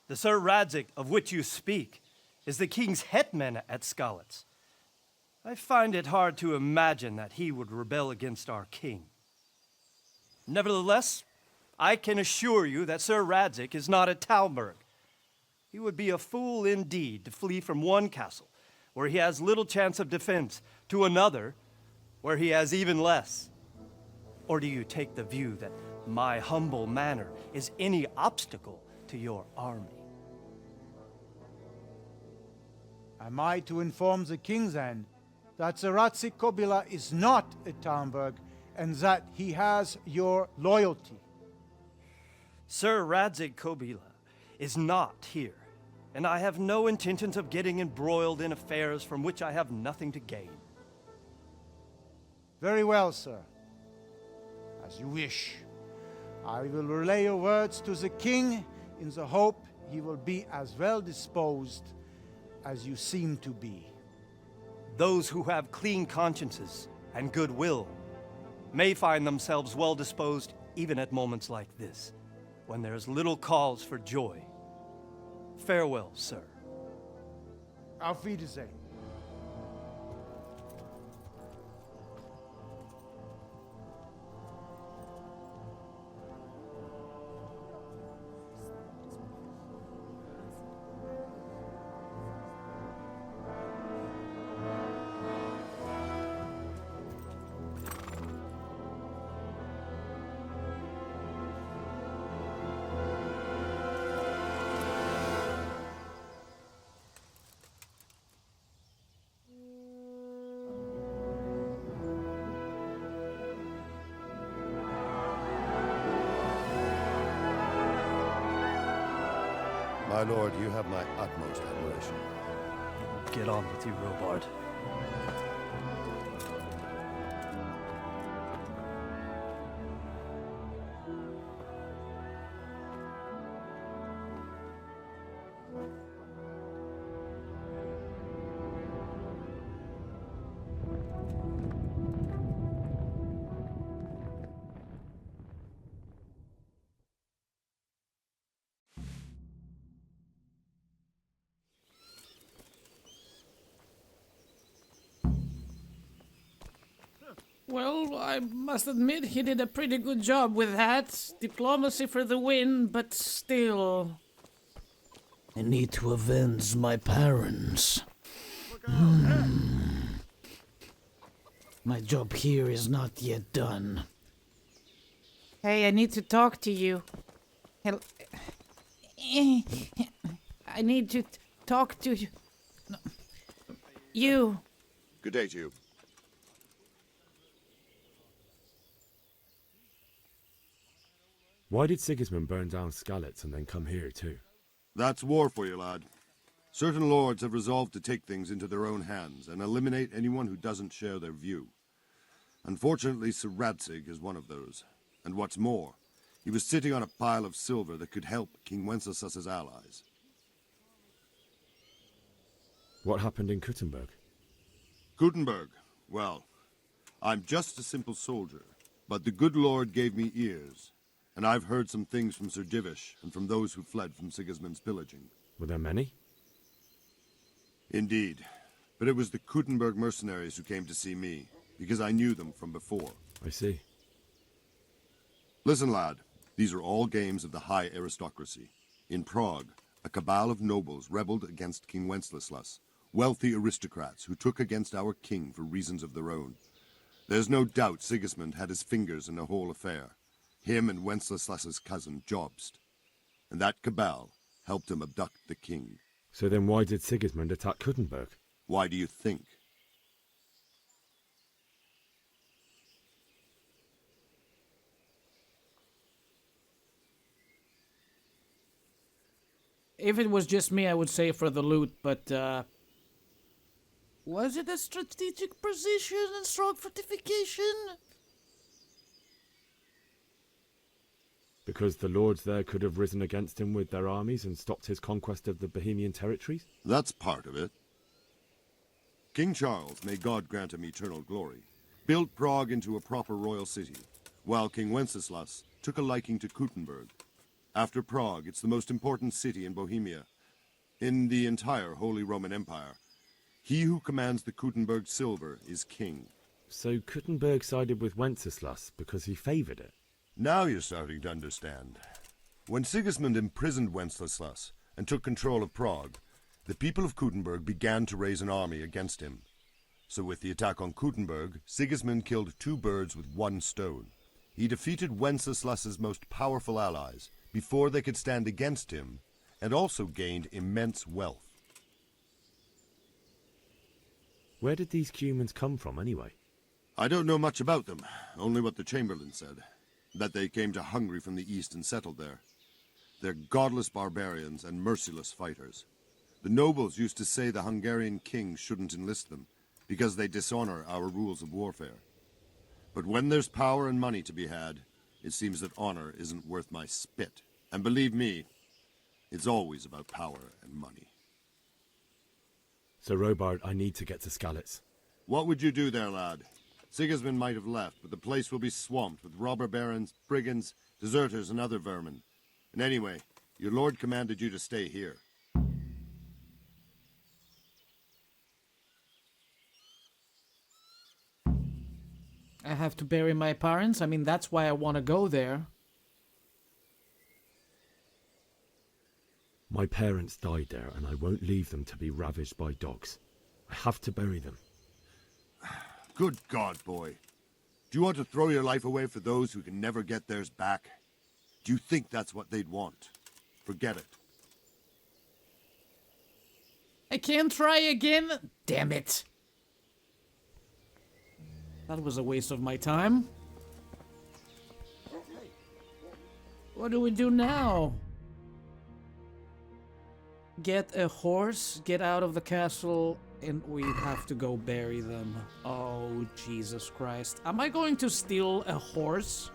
the Sir Radzig of which you speak is the king's hetman at Skalitz. I find it hard to imagine that he would rebel against our king. Nevertheless, I can assure you that Sir Radzig is not at Talmberg. He would be a fool indeed to flee from one castle, where he has little chance of defense, to another, where he has even less. Or do you take the view that my humble manner is any obstacle to your army? Am I to inform the king then that Sir Radzig Kobyla is not at Talmberg and that he has your loyalty? Sir Radzig Kobyla is not here, and I have no intentions of getting embroiled in affairs from which I have nothing to gain. Very well, sir. As you wish. I will relay your words to the king in the hope he will be as well disposed as you seem to be. Those who have clean consciences and goodwill may find themselves well disposed even at moments like this, when there is little cause for joy. Farewell, sir. Auf Wiedersehen. My lord, you have my utmost admiration. Get on with you, Robard. Well, I must admit he did a pretty good job with that. Diplomacy for the win, but still. I need to avenge my parents. My job here is not yet done. Hey, I need to talk to you. I need to talk to you. You. Good day to you. Why did Sigismund burn down Skalitz and then come here too? That's war for you, lad. Certain lords have resolved to take things into their own hands and eliminate anyone who doesn't share their view. Unfortunately, Sir Radzig is one of those. And what's more, he was sitting on a pile of silver that could help King Wenceslas's allies. What happened in Kuttenberg? Kuttenberg? Well, I'm just a simple soldier, but the good Lord gave me ears, and I've heard some things from Sir Divish and from those who fled from Sigismund's pillaging. Were there many? Indeed. But it was the Kuttenberg mercenaries who came to see me, because I knew them from before. I see. Listen, lad. These are all games of the high aristocracy. In Prague, a cabal of nobles rebelled against King Wenceslas, wealthy aristocrats who took against our king for reasons of their own. There's no doubt Sigismund had his fingers in the whole affair. Him and Wenceslas's cousin, Jobst. And that cabal helped him abduct the king. So then why did Sigismund attack Kuttenberg? Why do you think? If it was just me, I would say for the loot, but, was it a strategic position and strong fortification? Because the lords there could have risen against him with their armies and stopped his conquest of the Bohemian territories? That's part of it. King Charles, may God grant him eternal glory, built Prague into a proper royal city, while King Wenceslas took a liking to Kuttenberg. After Prague, it's the most important city in Bohemia, in the entire Holy Roman Empire. He who commands the Kuttenberg silver is king. So Kuttenberg sided with Wenceslas because he favoured it? Now you're starting to understand. When Sigismund imprisoned Wenceslas and took control of Prague, the people of Kuttenberg began to raise an army against him. So with the attack on Kuttenberg, Sigismund killed 2 birds with 1 stone. He defeated Wenceslas's most powerful allies before they could stand against him, and also gained immense wealth. Where did these Cumans come from, anyway? I don't know much about them, only what the Chamberlain said, that they came to Hungary from the east and settled there. They're godless barbarians and merciless fighters. The nobles used to say the Hungarian king shouldn't enlist them, because they dishonor our rules of warfare. But when there's power and money to be had, it seems that honor isn't worth my spit. And believe me, it's always about power and money. So, Robard, I need to get to Skalitz. What would you do there, lad? Sigismund might have left, but the place will be swamped with robber barons, brigands, deserters, and other vermin. And anyway, your lord commanded you to stay here. I have to bury my parents. I mean, that's why I want to go there. My parents died there, and I won't leave them to be ravaged by dogs. I have to bury them. Good God, boy. Do you want to throw your life away for those who can never get theirs back? Do you think that's what they'd want? Forget it. I can't try again? Damn it. That was a waste of my time. What do we do now? Get a horse, get out of the castle, and we have to go bury them. Oh, Jesus Christ. Am I going to steal a horse?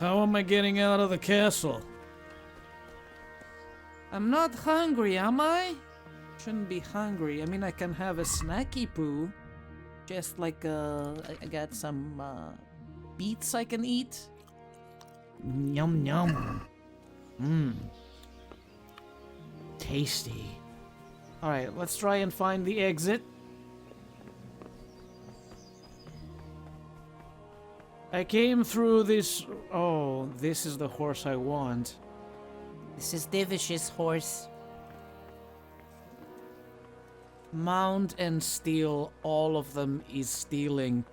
How am I getting out of the castle? I'm not hungry, am I? Shouldn't be hungry. I mean, I can have a snacky poo. Just like, I got some, beets I can eat. Yum, yum. Mmm. Tasty. Alright, let's try and find the exit. I came through this... Oh, this is the horse I want. This is Divish's horse. Mount and steal, all of them is stealing.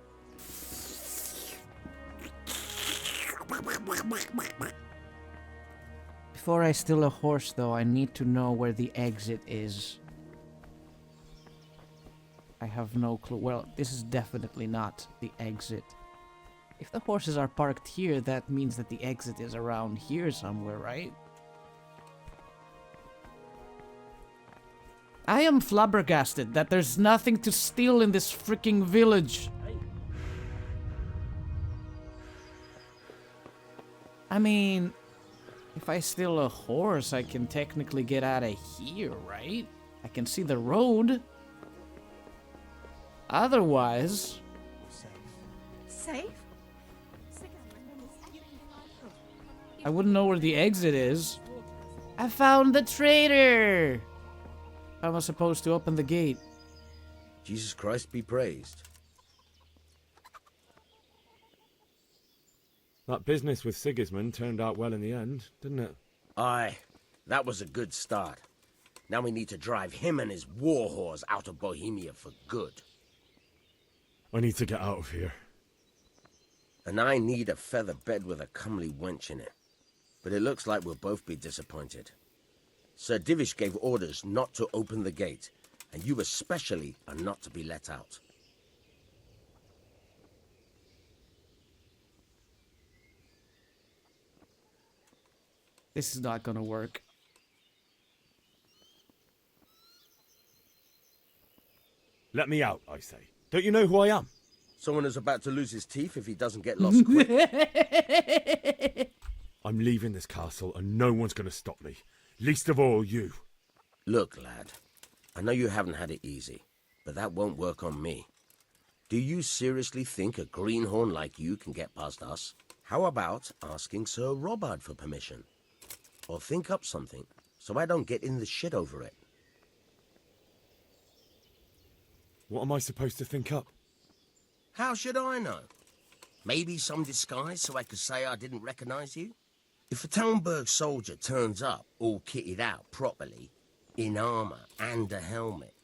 Before I steal a horse, though, I need to know where the exit is. I have no clue. Well, this is definitely not the exit. If the horses are parked here, that means that the exit is around here somewhere, right? I am flabbergasted that there's nothing to steal in this freaking village. I mean, if I steal a horse, I can technically get out of here, right? I can see the road. Otherwise... Safe? I wouldn't know where the exit is. I found the traitor! I was supposed to open the gate. Jesus Christ be praised. That business with Sigismund turned out well in the end, didn't it? Aye, that was a good start. Now we need to drive him and his war whores out of Bohemia for good. I need to get out of here. And I need a feather bed with a comely wench in it. But it looks like we'll both be disappointed. Sir Divish gave orders not to open the gate, and you especially are not to be let out. This is not gonna work. Let me out, I say. Don't you know who I am? Someone who's about to lose his teeth if he doesn't get lost quick. I'm leaving this castle and no one's going to stop me. Least of all you. Look, lad, I know you haven't had it easy, but that won't work on me. Do you seriously think a greenhorn like you can get past us? How about asking Sir Robard for permission? Or think up something, so I don't get in the shit over it. What am I supposed to think up? How should I know? Maybe some disguise so I could say I didn't recognize you? If a Talmberg soldier turns up all kitted out properly, in armor and a helmet,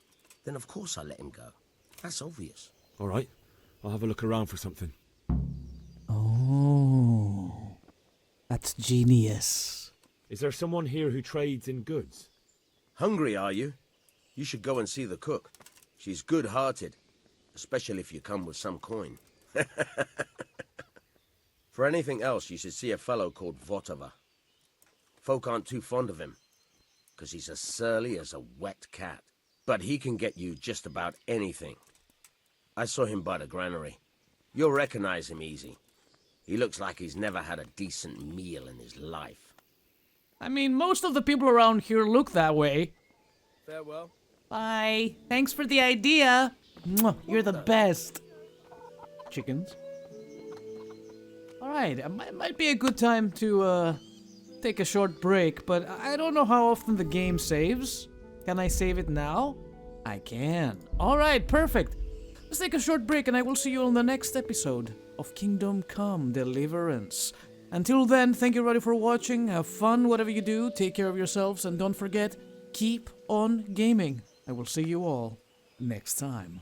then of course I let him go. That's obvious. All right, I'll have a look around for something. Oh, that's genius. Is there someone here who trades in goods? Hungry, are you? You should go and see the cook. She's good-hearted, especially if you come with some coin. For anything else, you should see a fellow called Votava. Folk aren't too fond of him, because he's as surly as a wet cat. But he can get you just about anything. I saw him by the granary. You'll recognize him easy. He looks like he's never had a decent meal in his life. I mean, most of the people around here look that way. Farewell. Bye. Thanks for the idea. Mwah, you're the best. Chickens. Alright, it might be a good time to take a short break, but I don't know how often the game saves. Can I save it now? I can. Alright, perfect. Let's take a short break and I will see you on the next episode of Kingdom Come Deliverance. Until then, thank you everybody for watching. Have fun, whatever you do. Take care of yourselves and don't forget, keep on gaming. I will see you all next time.